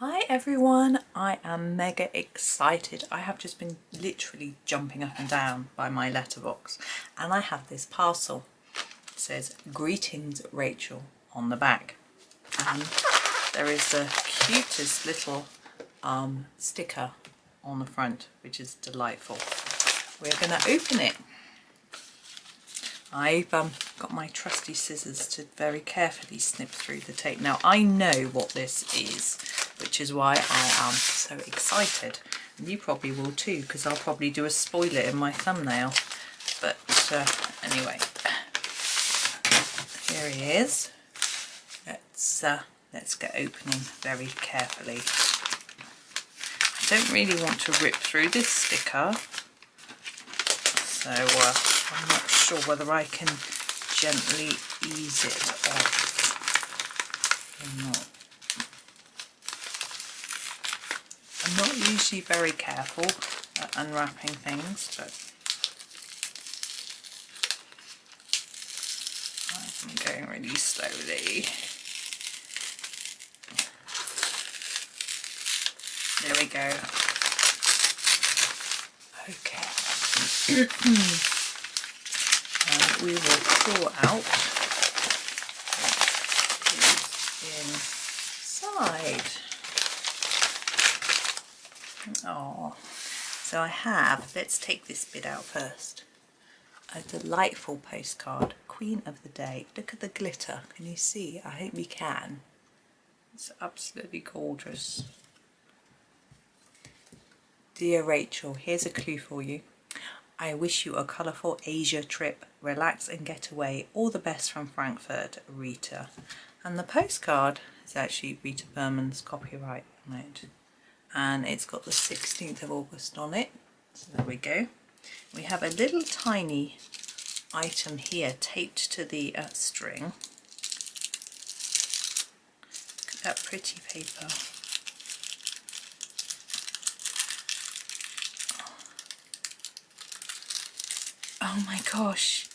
Hi everyone, I am mega excited. I have just been literally jumping up and down by my letterbox and I have this parcel. It says "Greetings Rachel" on the back, and there is the cutest little sticker on the front, which is delightful. We're going to open it. I've got my trusty scissors to very carefully snip through the tape. Now I know what this is, which is why I am so excited. And you probably will too, because I'll probably do a spoiler in my thumbnail. But anyway, here he is. Let's get opening very carefully. I don't really want to rip through this sticker, so I'm not sure whether I can gently ease it off or not. I'm not usually very careful at unwrapping things, but I'm going really slowly. There we go. Okay. And we will pull out what is inside. Oh, so I have, let's take this bit out first, a delightful postcard, Queen of the Day. Look at the glitter, can you see? I hope you can. It's absolutely gorgeous. Dear Rachel, here's a clue for you. I wish you a colourful Asia trip. Relax and get away. All the best from Frankfurt, Rita. And the postcard is actually Rita Berman's copyright on it. And it's got the 16th of August on it. So there we go. We have a little tiny item here taped to the string. Look at that pretty paper. Oh my gosh.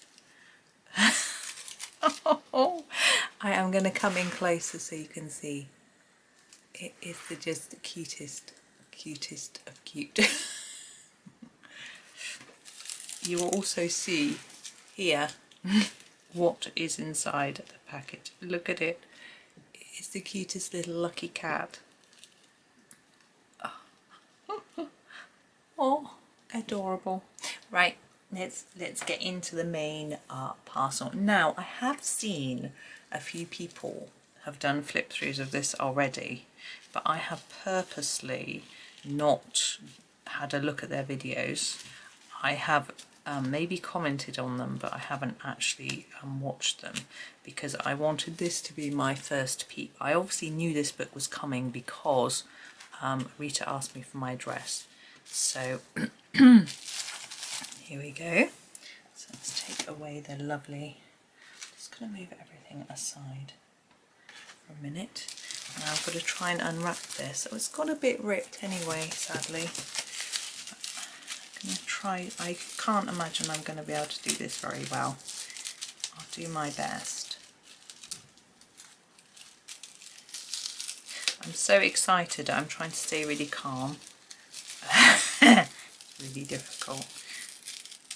Oh, I am going to come in closer so you can see. It is just the cutest of cute. You will also see here what is inside the package. Look at it. It's the cutest little lucky cat. Oh, adorable. Right, let's get into the main parcel. Now, I have seen a few people have done flip throughs of this already, but I have purposely not had a look at their videos. I have maybe commented on them, but I haven't actually watched them because I wanted this to be my first peek. I obviously knew this book was coming because Rita asked me for my address. So here we go. So let's take away the lovely, just going to move everything aside for a minute. Now I've got to try and unwrap this. So it's got a bit ripped anyway, sadly. I'm going to try. I can't imagine I'm going to be able to do this very well. I'll do my best. I'm so excited. I'm trying to stay really calm. Really difficult.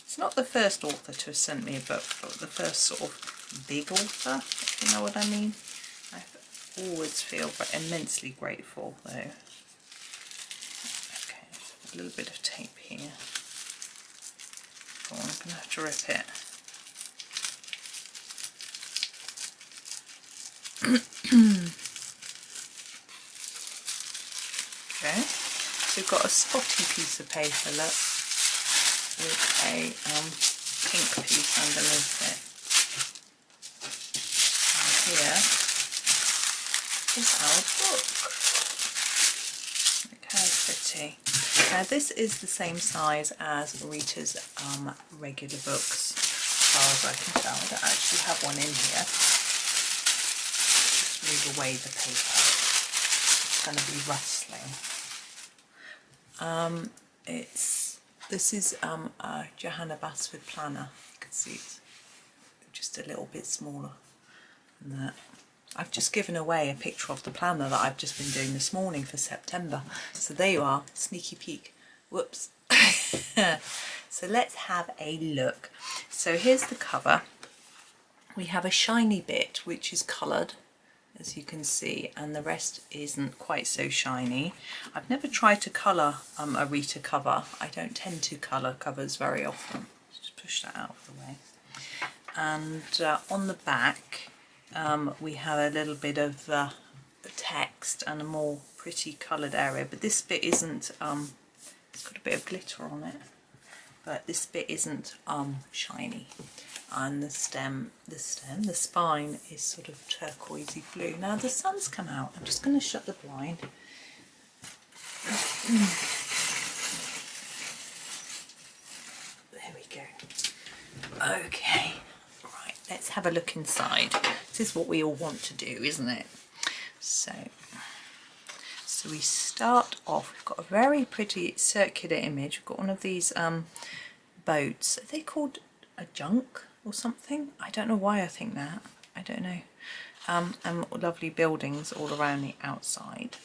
It's not the first author to have sent me a book, but the first sort of big author, if you know what I mean. I always feel immensely grateful though. Okay, a little bit of tape here. Oh, I'm going to have to rip it. Okay, so we've got a spotty piece of paper, look, with a pink piece underneath it. And here is our book. Look how pretty. Now this is the same size as Rita's regular books, as far as I can tell. I don't actually have one in here. Just move away the paper. It's going to be rustling. This is a Johanna Basford planner. You can see it's just a little bit smaller than that. I've just given away a picture of the planner that I've just been doing this morning for September. So there you are, sneaky peek. Whoops. So let's have a look. So here's the cover. We have a shiny bit which is coloured, as you can see, and the rest isn't quite so shiny. I've never tried to colour a Rita cover. I don't tend to colour covers very often. Just push that out of the way. And on the back we have a little bit of the text and a more pretty coloured area, but this bit isn't, it's got a bit of glitter on it, but this bit isn't shiny. And the spine is sort of turquoisey blue. Now the sun's come out. I'm just going to shut the blind. There we go. Okay, right, let's have a look inside. This is what we all want to do, isn't it? So we start off, we've got a very pretty circular image. We've got one of these boats. Are they called a junk or something? I don't know why I think that. I don't know. And lovely buildings all around the outside.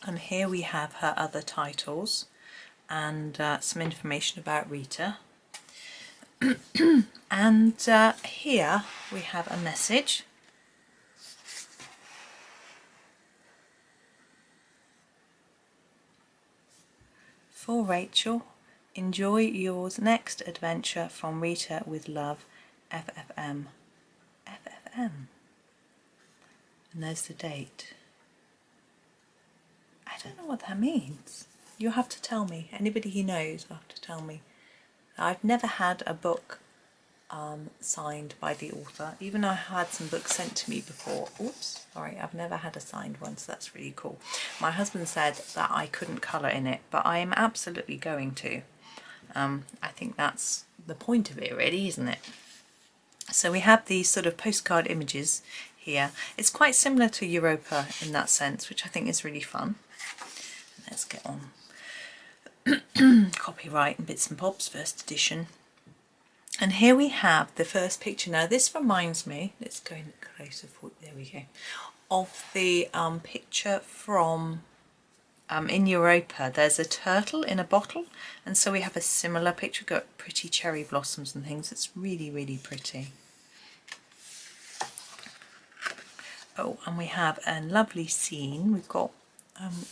And here we have her other titles and some information about Rita. And here we have a message. For Rachel, enjoy yours next adventure from Rita with love, FFM. FFM. And there's the date. I don't know what that means. You'll have to tell me. Anybody who knows will have to tell me. I've never had a book signed by the author, even though I had some books sent to me before. Oops, sorry, I've never had a signed one, so that's really cool. My husband said that I couldn't colour in it, but I am absolutely going to. I think that's the point of it really, isn't it? So we have these sort of postcard images here. It's quite similar to Europa in that sense, which I think is really fun. Let's get on. Copyright and Bits and Bobs, first edition. And here we have the first picture. Now this reminds me, let's go in closer for, there we go, of the picture from in Europa. There's a turtle in a bottle, and so we have a similar picture. We've got pretty cherry blossoms and things. It's really, really pretty. Oh, and we have a lovely scene. We've got I don't know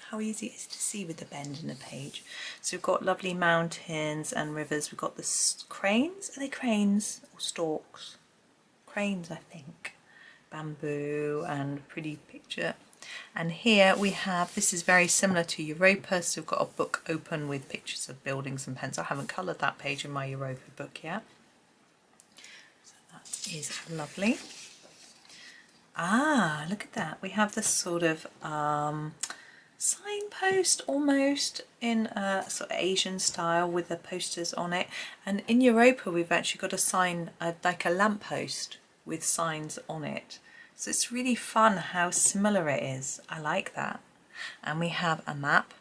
how easy it is to see with the bend in the page. So we've got lovely mountains and rivers. We've got the cranes. Are they cranes or storks? Cranes, I think. Bamboo and pretty picture. And here we have, this is very similar to Europa, so we've got a book open with pictures of buildings and pens. I haven't coloured that page in my Europa book yet. So that is lovely. Ah, look at that. We have this sort of signpost almost in a sort of Asian style with the posters on it. And in Europa we've actually got a sign, like a lamppost with signs on it. So it's really fun how similar it is. I like that. And we have a map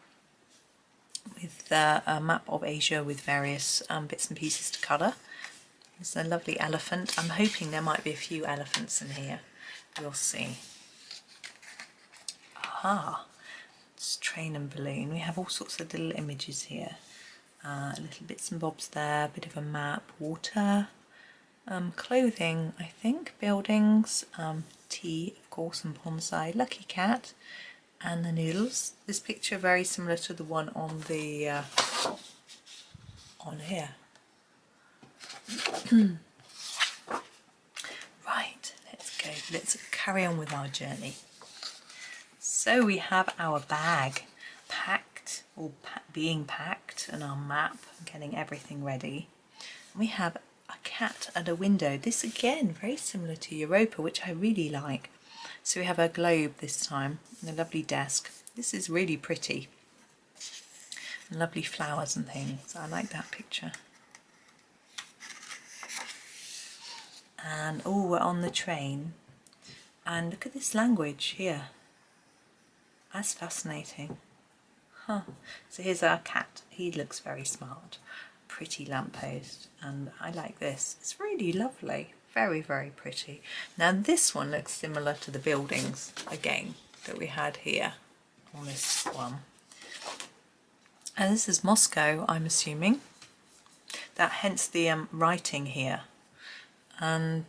with a map of Asia with various bits and pieces to colour. There's a lovely elephant. I'm hoping there might be a few elephants in here. We'll see. Aha, it's train and balloon. We have all sorts of little images here. Little bits and bobs there, a bit of a map, water, clothing, I think, buildings, tea, of course, and bonsai, lucky cat, and the noodles. This picture very similar to the one on the on here. Right, let's go. Let's carry on with our journey. So we have our bag packed, or being packed, and our map, getting everything ready. And we have a cat at a window. This again very similar to Europa, which I really like. So we have a globe this time and a lovely desk. This is really pretty, and lovely flowers and things. I like that picture. And oh, we're on the train, and look at this language here. That's fascinating. Huh. So here's our cat. He looks very smart. Pretty lamppost, and I like this. It's really lovely. Very, very pretty. Now this one looks similar to the buildings again that we had here on this one. And this is Moscow, I'm assuming. That hence the writing here. And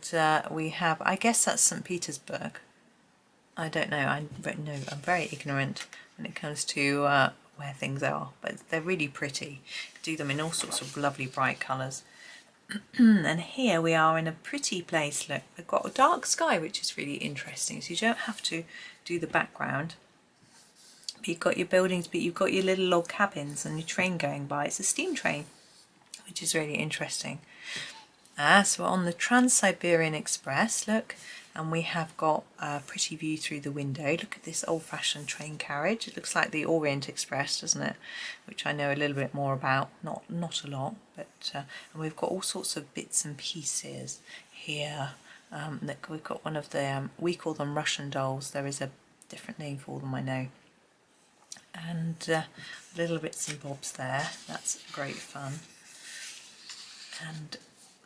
we have, I guess that's St. Petersburg. I don't know, I'm very ignorant when it comes to where things are, but they're really pretty. Do them in all sorts of lovely bright colours. And here we are in a pretty place. Look, we've got a dark sky, which is really interesting, so you don't have to do the background. But you've got your buildings, but you've got your little log cabins and your train going by. It's a steam train, which is really interesting. So we're on the Trans-Siberian Express, look, and we have got a pretty view through the window. Look at this old-fashioned train carriage. It looks like the Orient Express, doesn't it? Which I know a little bit more about, not a lot, but and we've got all sorts of bits and pieces here. Look, we've got one of the we call them Russian dolls. There is a different name for them, I know. And little bits and bobs there. That's great fun. And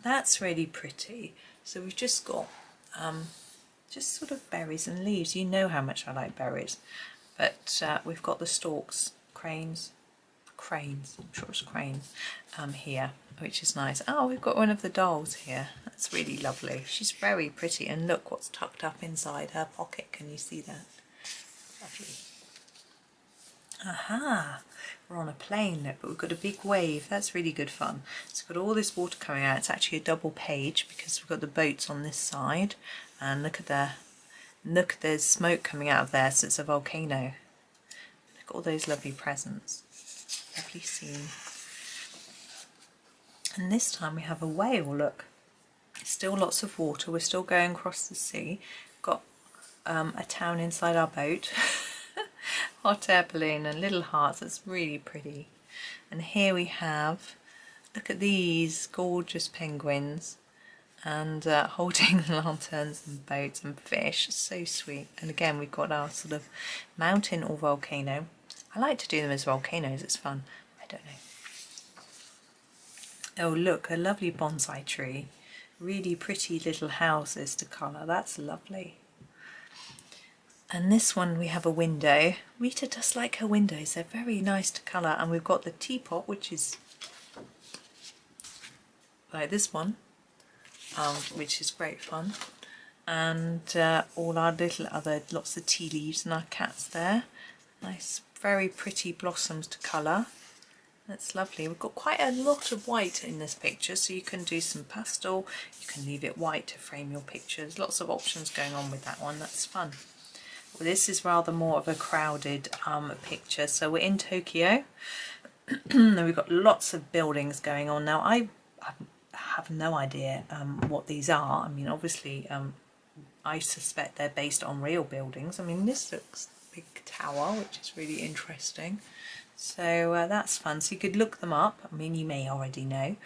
that's really pretty. So we've just got just sort of berries and leaves. You know how much I like berries. But we've got the stalks, cranes, I'm sure it's cranes, here, which is nice. Oh, we've got one of the dolls here. That's really lovely. She's very pretty. And look what's tucked up inside her pocket. Can you see that? Lovely. Aha, we're on a plane, look, but we've got a big wave. That's really good fun. It's got all this water coming out. It's actually a double page because we've got the boats on this side, and look at there's smoke coming out of there, so it's a volcano. Look at all those lovely presents. Lovely scene. And this time we have a whale, look. Still lots of water. We're still going across the sea. Got a town inside our boat. Hot air balloon and little hearts. That's really pretty. And here we have, look at these gorgeous penguins, and holding lanterns and boats and fish. So sweet. And again we've got our sort of mountain or volcano. I like to do them as volcanoes, it's fun. I don't know. Oh look, a lovely bonsai tree. Really pretty little houses to colour. That's lovely. And this one we have a window. Rita does like her windows, they're very nice to colour. And we've got the teapot, which is like this one, which is great fun. And all our little lots of tea leaves and our cats there. Nice, very pretty blossoms to colour. That's lovely. We've got quite a lot of white in this picture, so you can do some pastel, you can leave it white to frame your pictures. Lots of options going on with that one, that's fun. Well, this is rather more of a crowded picture. So we're in Tokyo. And we've got lots of buildings going on. Now I have no idea what these are. I mean, obviously I suspect they're based on real buildings. I mean, this looks a big tower, which is really interesting. So that's fun. So you could look them up. I mean, you may already know,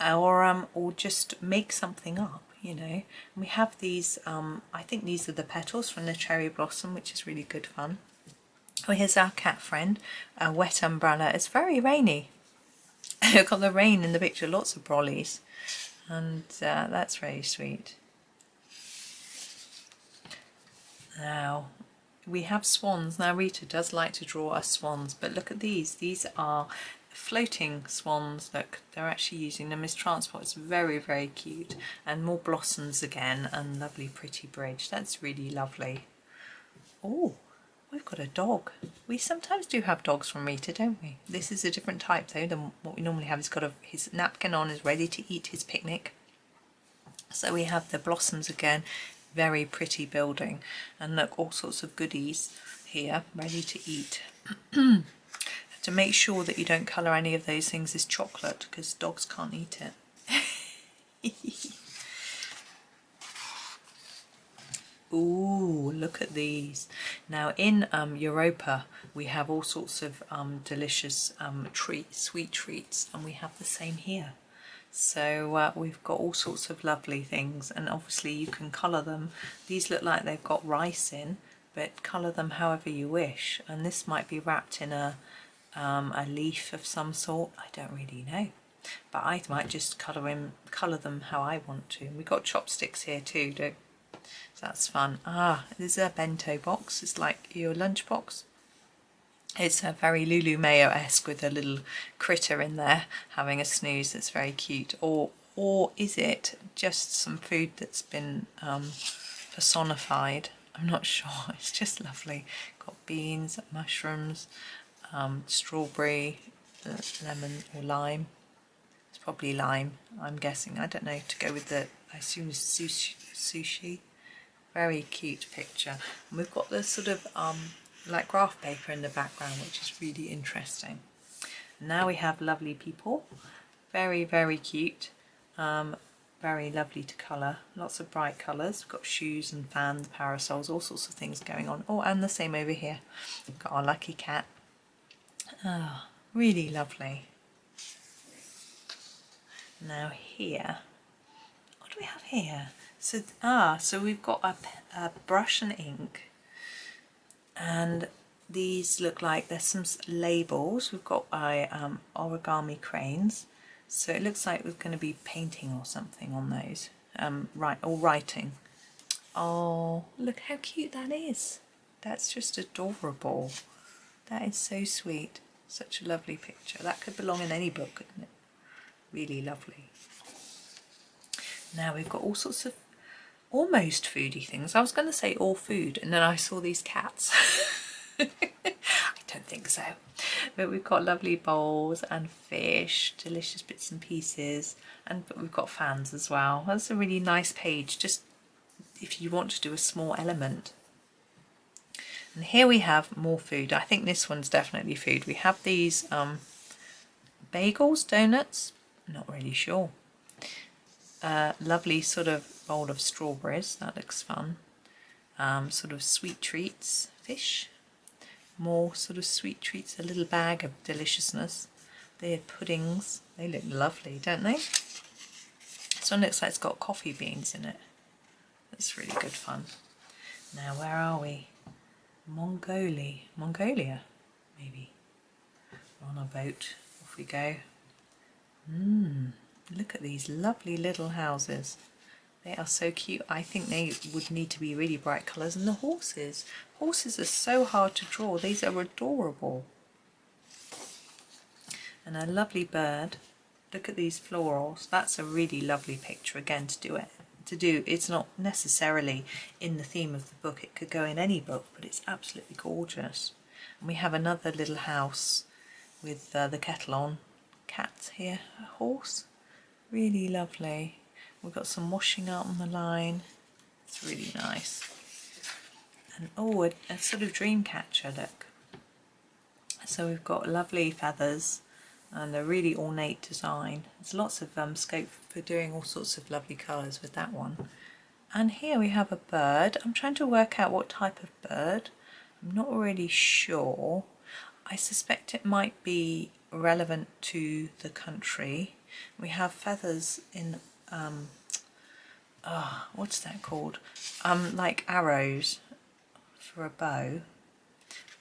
or just make something up. You know, and we have these, I think these are the petals from the cherry blossom, which is really good fun. Oh, here's our cat friend, a wet umbrella. It's very rainy. I've got the rain in the picture, lots of brollies, and that's very sweet. Now, we have swans. Now, Rita does like to draw us swans, but look at these. These are floating swans. Look, they're actually using them as transport. It's very, very cute. And more blossoms again, and lovely pretty bridge. That's really lovely. Oh, we've got a dog. We sometimes do have dogs from Rita, don't we? This is a different type though than what we normally have. He's got his napkin on, is ready to eat his picnic. So we have the blossoms again. Very pretty building. And look, all sorts of goodies here ready to eat. To make sure that you don't colour any of those things is chocolate, because dogs can't eat it. Ooh, look at these. Now in Europa we have all sorts of delicious sweet treats, and we have the same here. So we've got all sorts of lovely things, and obviously you can colour them. These look like they've got rice in, but colour them however you wish. And this might be wrapped in a leaf of some sort. I don't really know. but I might just colour them how I want to. And we've got chopsticks here too, so that's fun. Ah, there's a bento box. It's like your lunch box. It's a very Lulu Mayo-esque with a little critter in there having a snooze. That's very cute. Or is it just some food that's been personified? I'm not sure. It's just lovely. Got beans, mushrooms, strawberry, lemon or lime. It's probably lime, I'm guessing. I don't know, to go with the, I assume it's sushi. Very cute picture. And we've got this sort of like graph paper in the background, which is really interesting. Now we have lovely people. Very, very cute. Very lovely to colour. Lots of bright colours. We've got shoes and fans, parasols, all sorts of things going on. Oh, and the same over here. We've got our lucky cat. Ah, really lovely. Now here, what do we have here? So we've got a brush and ink, and these look like there's some labels. We've got origami cranes, so it looks like we're going to be painting or something on those, or writing. Oh, look how cute that is. That's just adorable. That is so sweet. Such a lovely picture. That could belong in any book, couldn't it? Really lovely. Now we've got all sorts of almost foodie things. I was going to say all food, and then I saw these cats. I don't think so. But we've got lovely bowls and fish, delicious bits and pieces, but we've got fans as well. That's a really nice page, just if you want to do a small element. And here we have more food. I think this one's definitely food. We have these bagels, donuts, not really sure. Lovely sort of bowl of strawberries, that looks fun. Sort of sweet treats, fish, more sort of sweet treats, a little bag of deliciousness. They're puddings, they look lovely, don't they? This one looks like it's got coffee beans in it. That's really good fun. Now where are we? Mongolia, maybe. We're on a boat, off we go. Look at these lovely little houses. They are so cute. I think they would need to be really bright colours. And the horses. Horses are so hard to draw. These are adorable. And a lovely bird. Look at these florals. That's a really lovely picture again to do. It's not necessarily in the theme of the book. It could go in any book, but it's absolutely gorgeous. And we have another little house with the kettle on. Cats here. A horse. Really lovely. We've got some washing out on the line. It's really nice. And oh, a sort of dream catcher, look. So we've got lovely feathers and a really ornate design. There's lots of scope for doing all sorts of lovely colours with that one. And here we have a bird. I'm trying to work out what type of bird. I'm not really sure. I suspect it might be relevant to the country. We have feathers in, what's that called? Like arrows for a bow.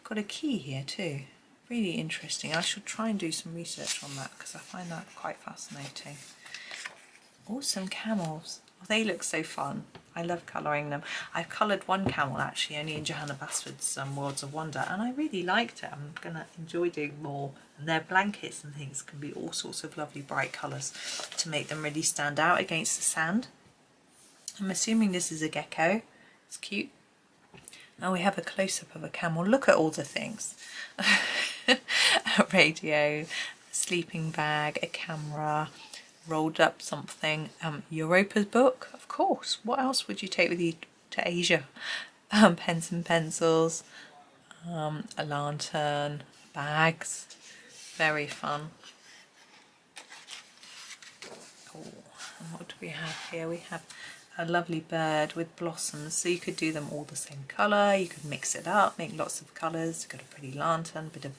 Got a key here too. Really interesting. I should try and do some research on that because I find that quite fascinating. Oh, some camels. Oh, they look so fun. I love colouring them. I've coloured one camel actually only in Johanna Basford's Worlds of Wonder, and I really liked it. I'm going to enjoy doing more. And their blankets and things can be all sorts of lovely bright colours to make them really stand out against the sand. I'm assuming this is a gecko. It's cute. Now we have a close-up of a camel. Look at all the things. A radio, a sleeping bag, a camera, rolled up something. Europa's book, of course. What else would you take with you to Asia? Pens and pencils, a lantern, bags. Very fun. Oh, and what do we have here? We have a lovely bird with blossoms, so you could do them all the same colour, you could mix it up, make lots of colours. You've got a pretty lantern, bit of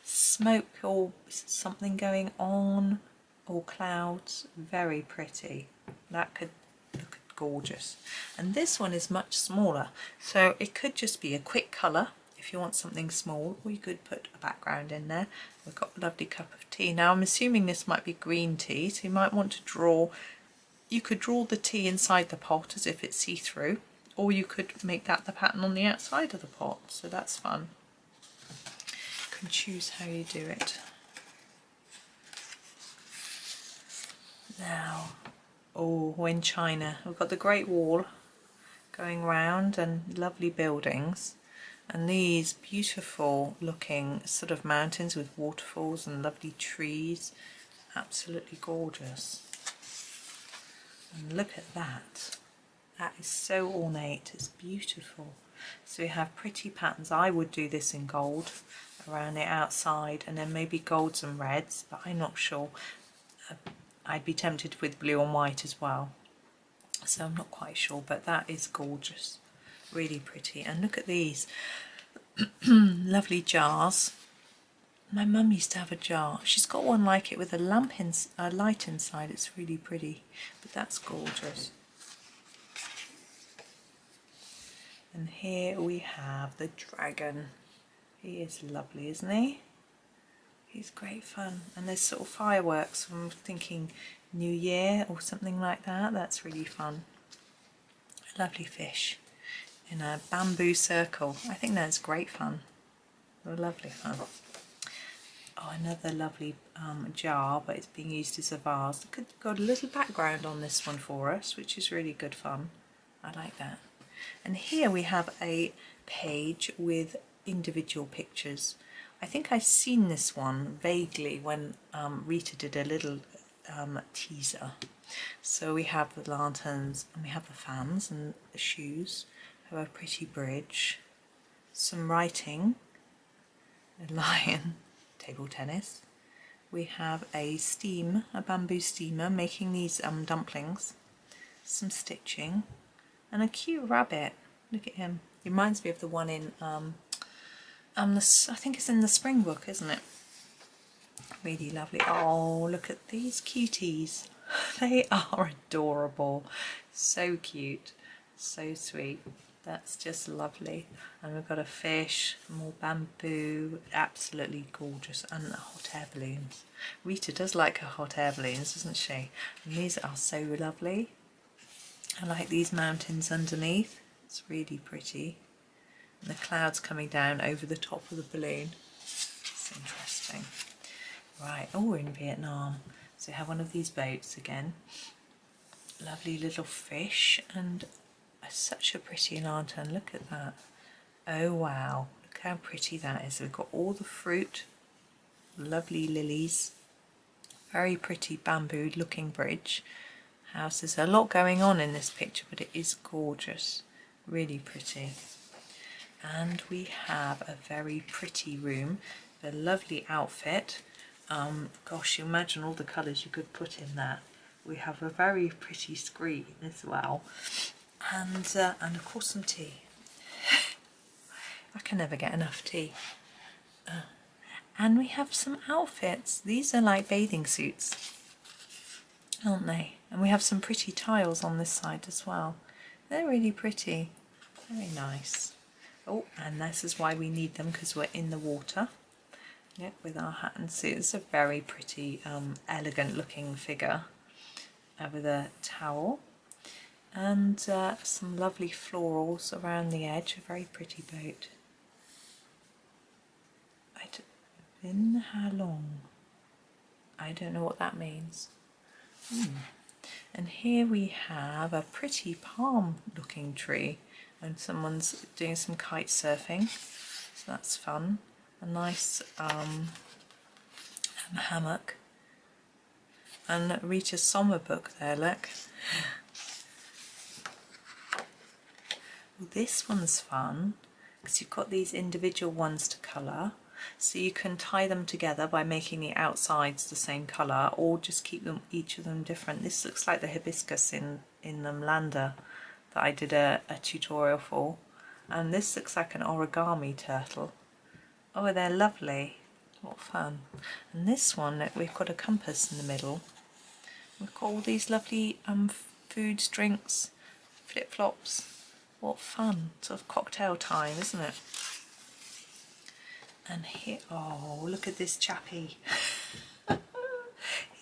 smoke or something going on, or clouds. Very pretty. That could look gorgeous. And this one is much smaller, so it could just be a quick colour if you want something small, or you could put a background in there. We've got a lovely cup of tea. Now I'm assuming this might be green tea, so you might want to draw, you could draw the tea inside the pot as if it's see-through, or you could make that the pattern on the outside of the pot, so that's fun. You can choose how you do it. Now, oh, we're in China. We've got the Great Wall going round and lovely buildings, and these beautiful looking sort of mountains with waterfalls and lovely trees. Absolutely gorgeous. And look at that. That is so ornate, it's beautiful. So we have pretty patterns. I would do this in gold around the outside, and then maybe golds and reds, but I'm not sure. I'd be tempted with blue and white as well, so I'm not quite sure, but that is gorgeous, really pretty. And look at these lovely jars. My mum used to have a jar. She's got one like it with a light inside. It's really pretty, but that's gorgeous. And here we have the dragon. He is lovely, isn't he? He's great fun. And there's sort of fireworks. I'm thinking New Year or something like that. That's really fun. A lovely fish in a bamboo circle. I think that's great fun. Lovely fun. Oh, another lovely jar, but it's being used as a vase. Got a little background on this one for us, which is really good fun. I like that. And here we have a page with individual pictures. I think I've seen this one vaguely when Rita did a little teaser. So we have the lanterns, and we have the fans and the shoes. We have a pretty bridge, some writing, a lion, table tennis. We have a bamboo steamer making these dumplings, some stitching, and a cute rabbit. Look at him. He reminds me of the one in I think it's in the spring book, isn't it? Really lovely. Oh, look at these cuties. They are adorable. So cute. So sweet. That's just lovely. And we've got a fish, more bamboo. Absolutely gorgeous. And hot air balloons. Rita does like her hot air balloons, doesn't she? And these are so lovely. I like these mountains underneath. It's really pretty. And the clouds coming down over the top of the balloon. It's interesting. Right, oh, we're in Vietnam. So we have one of these boats again. Lovely little fish and such a pretty lantern. Look at that. Oh wow, look how pretty that is. We've got all the fruit, lovely lilies, very pretty bamboo looking bridge. Houses, a lot going on in this picture, but it is gorgeous. Really pretty. And we have a very pretty room, a lovely outfit. Gosh, you imagine all the colours you could put in that. We have a very pretty screen as well, and of course some tea. I can never get enough tea. And we have some outfits. These are like bathing suits, aren't they? And we have some pretty tiles on this side as well. They're really pretty. Very nice. Oh, and this is why we need them, because we're in the water. Yep, with our hat and suit. It's a very pretty, elegant looking figure with a towel. And some lovely florals around the edge. A very pretty boat. Been how long? I don't know what that means. And here we have a pretty palm looking tree. And someone's doing some kite surfing, so that's fun. A nice hammock. And Rita's summer book there, look. Well, this one's fun, because you've got these individual ones to colour. So you can tie them together by making the outsides the same colour, or just keep them each of them different. This looks like the hibiscus in Lander that I did a tutorial for, and this looks like an origami turtle. Oh, they're lovely. What fun. And this one, look, we've got a compass in the middle. We've got all these lovely foods, drinks, flip-flops. What fun. Sort of cocktail time, isn't it? And here, oh, look at this chappy.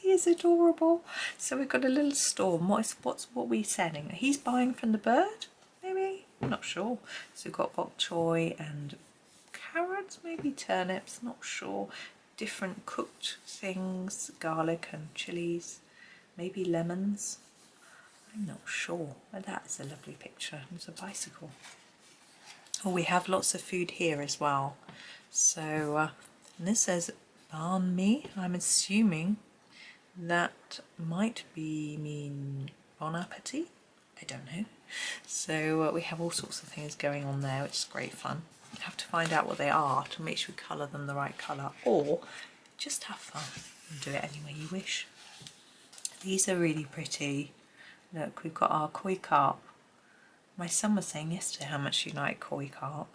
He is adorable. So we've got a little storm. What are we selling? He's buying from the bird, maybe? I'm not sure. So we've got bok choy and carrots, maybe turnips, not sure. Different cooked things, garlic and chilies, maybe lemons. I'm not sure. But that is a lovely picture. There's a bicycle. Oh, we have lots of food here as well. So and this says banh mi. I'm assuming that might mean bon appetit. I don't know. So we have all sorts of things going on there, which is great fun. You have to find out what they are to make sure we colour them the right colour, or just have fun and do it any way you wish. These are really pretty. Look, we've got our koi carp. My son was saying yesterday how much you like koi carp.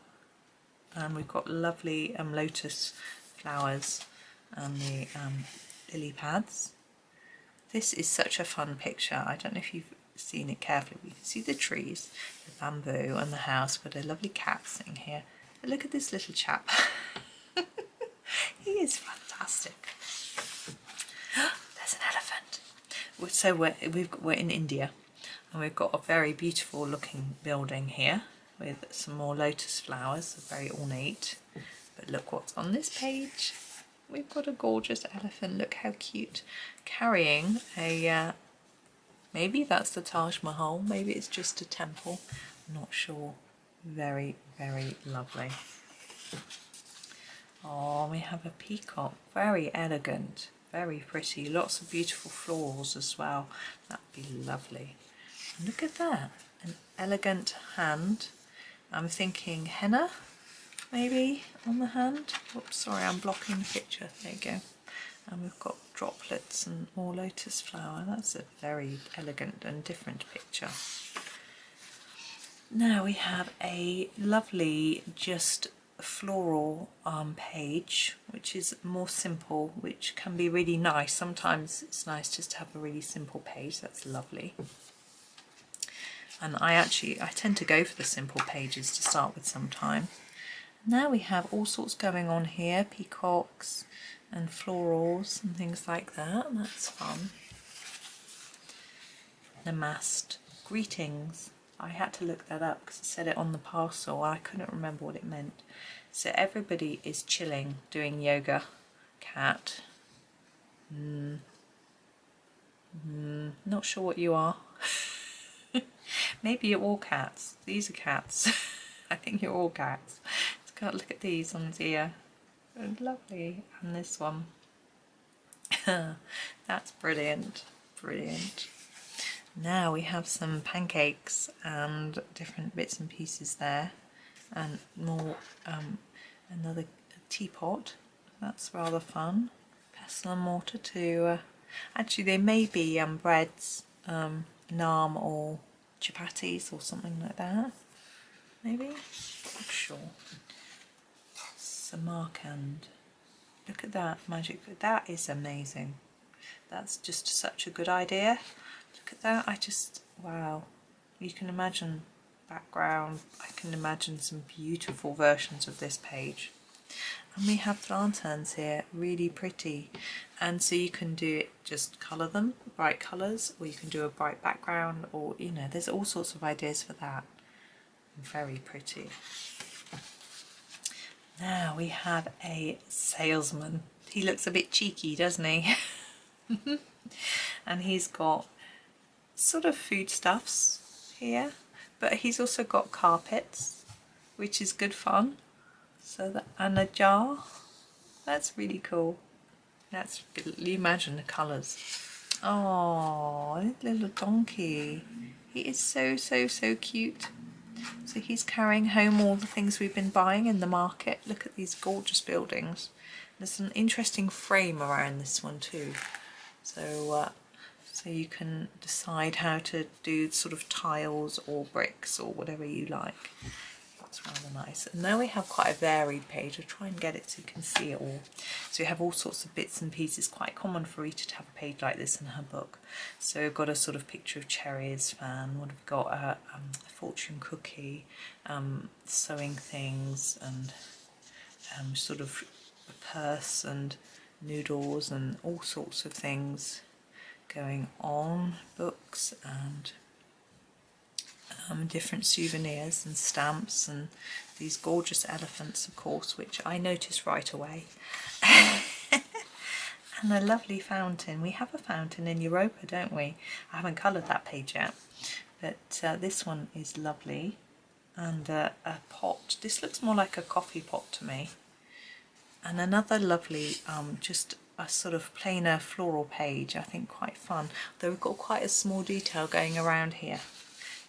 And we've got lovely lotus flowers and the lily pads. This is such a fun picture. I don't know if you've seen it carefully. You can see the trees, the bamboo and the house. Got a lovely cat sitting here. But look at this little chap. He is fantastic. There's an elephant. So we're in India, and we've got a very beautiful looking building here with some more lotus flowers, very ornate. But look what's on this page. We've got a gorgeous elephant. Look how cute, carrying a maybe that's the Taj Mahal, maybe it's just a temple, I'm not sure. Very, very lovely. Oh, we have a peacock, very elegant, very pretty, lots of beautiful florals as well. That'd be lovely. And look at that, an elegant hand. I'm thinking henna, maybe, on the hand. Oops, sorry, I'm blocking the picture. There you go. And we've got droplets and more lotus flower. That's a very elegant and different picture. Now we have a lovely, just floral page, which is more simple, which can be really nice. Sometimes it's nice just to have a really simple page. That's lovely. And I tend to go for the simple pages to start with sometimes. Now we have all sorts going on here, peacocks and florals and things like that. That's fun. Namaste. Greetings. I had to look that up because it said it on the parcel and I couldn't remember what it meant. So everybody is chilling, doing yoga. Cat. Not sure what you are. Maybe you're all cats. These are cats. I think you're all cats. Look at these ones here. They're lovely. And this one. That's brilliant. Brilliant. Now we have some pancakes and different bits and pieces there. And more, another teapot. That's rather fun. Pestle and mortar too. Actually, they may be breads, naan or chapatis or something like that. Maybe? Not sure. Samarkand. Look at that magic. That is amazing. That's just such a good idea. Look at that. Wow. You can imagine background. I can imagine some beautiful versions of this page. And we have lanterns here, really pretty. And so you can do it, just colour them, bright colours, or you can do a bright background, or, you know, there's all sorts of ideas for that. Very pretty. Now we have a salesman. He looks a bit cheeky, doesn't he? And he's got sort of foodstuffs here, but he's also got carpets, which is good fun. So that, and a jar. That's really cool. That's, you imagine the colours. Oh, little donkey. He is so, so, so cute. So he's carrying home all the things we've been buying in the market. Look at these gorgeous buildings. There's an interesting frame around this one too. So so you can decide how to do sort of tiles or bricks or whatever you like. That's rather nice. And now we have quite a varied page. I'll try and get it so you can see it all. So you have all sorts of bits and pieces. Quite common for Rita to have a page like this in her book. So we've got a sort of picture of cherries, fan. What have we got? A fortune cookie, sewing things, and sort of a purse and noodles and all sorts of things going on, books and different souvenirs and stamps, and these gorgeous elephants, of course, which I noticed right away. And a lovely fountain. We have a fountain in Europa, don't we? I haven't coloured that page yet, but this one is lovely. And a pot. This looks more like a coffee pot to me. And another lovely, just a sort of plainer floral page, I think quite fun. Though we've got quite a small detail going around here,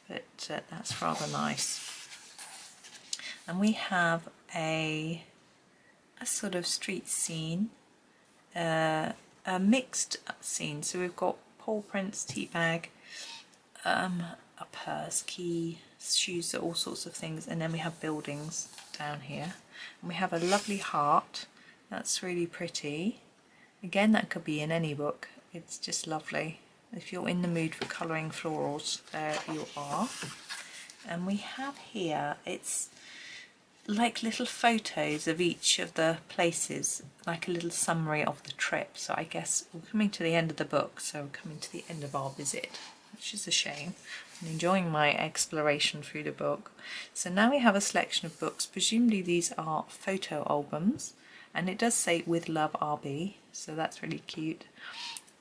but that's rather nice. And we have a sort of street scene, a mixed scene. So we've got paw prints, tea bag, a purse, key, shoes, all sorts of things, and then we have buildings down here. And we have a lovely heart. That's really pretty. Again, that could be in any book. It's just lovely. If you're in the mood for colouring florals, there you are. And we have here, it's like little photos of each of the places, like a little summary of the trip. So I guess we're coming to the end of the book, so we're coming to the end of our visit, which is a shame. I'm enjoying my exploration through the book. So now we have a selection of books. Presumably these are photo albums, and it does say "With Love, RB," so that's really cute.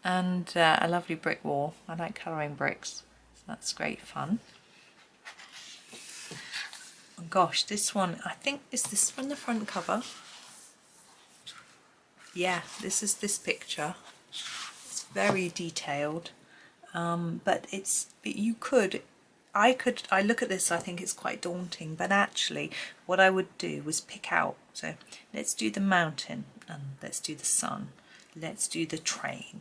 And a lovely brick wall. I like colouring bricks, so that's great fun. Oh gosh, this one, I think, is this from the front cover? Yeah, this is this picture. It's very detailed, but I look at this, I think it's quite daunting, but actually what I would do was pick out, so let's do the mountain, and let's do the sun, let's do the train,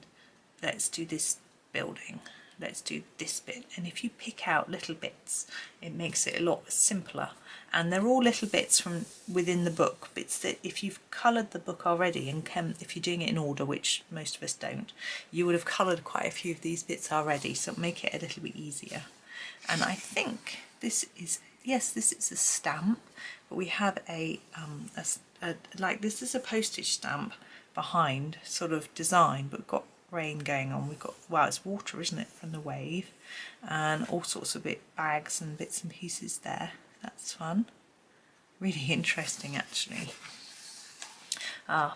let's do this building, let's do this bit. And if you pick out little bits, it makes it a lot simpler. And they're all little bits from within the book, bits that if you've coloured the book already, and if you're doing it in order, which most of us don't, you would have coloured quite a few of these bits already, so make it a little bit easier. And I think this is, yes, this is a stamp, but we have like this is a postage stamp behind, sort of design, but got rain going on. We've got, wow, it's water, isn't it, from the wave, and all sorts of bags and bits and pieces there. That's fun, really interesting actually.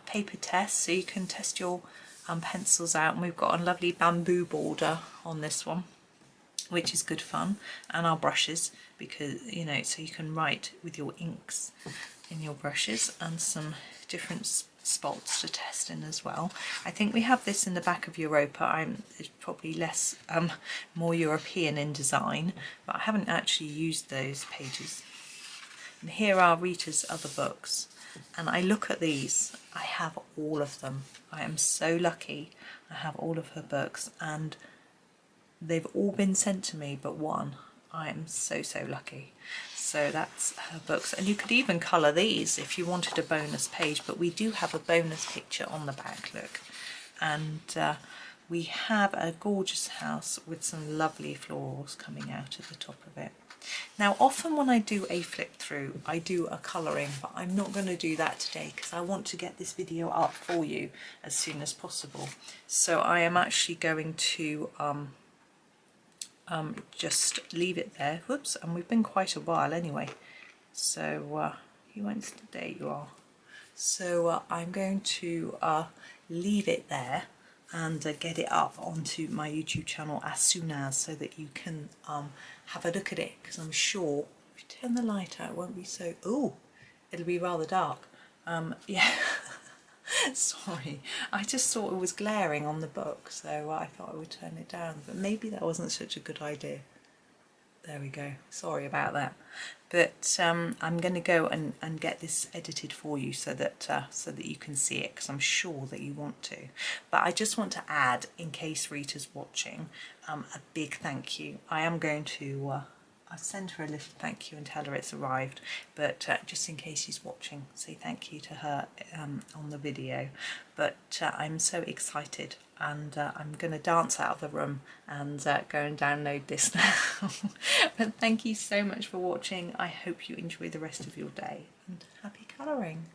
Paper test, so you can test your pencils out, and we've got a lovely bamboo border on this one, which is good fun, and our brushes, because so you can write with your inks in your brushes, and some different spots to test in as well. I think we have this in the back of Europa. It's probably less more European in design, but I haven't actually used those pages. And here are Rita's other books, and I look at these, I have all of them. I am so lucky. I have all of her books, and they've all been sent to me but one. I am so lucky. So that's her books, and you could even colour these if you wanted a bonus page, but we do have a bonus picture on the back, look. And we have a gorgeous house with some lovely florals coming out at the top of it. Now often when I do a flip through, I do a colouring, but I'm not going to do that today because I want to get this video up for you as soon as possible. So I am actually going to just leave it there. Whoops, and we've been quite a while anyway, so you went today, you are. So I'm going to leave it there and get it up onto my YouTube channel as soon as, so that you can have a look at it, because I'm sure if you turn the light out it won't be so, oh, it'll be rather dark. Yeah. Sorry, I just thought it was glaring on the book, so I thought I would turn it down, but maybe that wasn't such a good idea. There we go, sorry about that. But I'm going to go and get this edited for you so that you can see it, because I'm sure that you want to. But I just want to add, in case Rita's watching, a big thank you. I am going to I'll send her a little thank you and tell her it's arrived, but just in case she's watching, say thank you to her on the video. But I'm so excited, and I'm going to dance out of the room and go and download this now. But thank you so much for watching. I hope you enjoy the rest of your day, and happy colouring.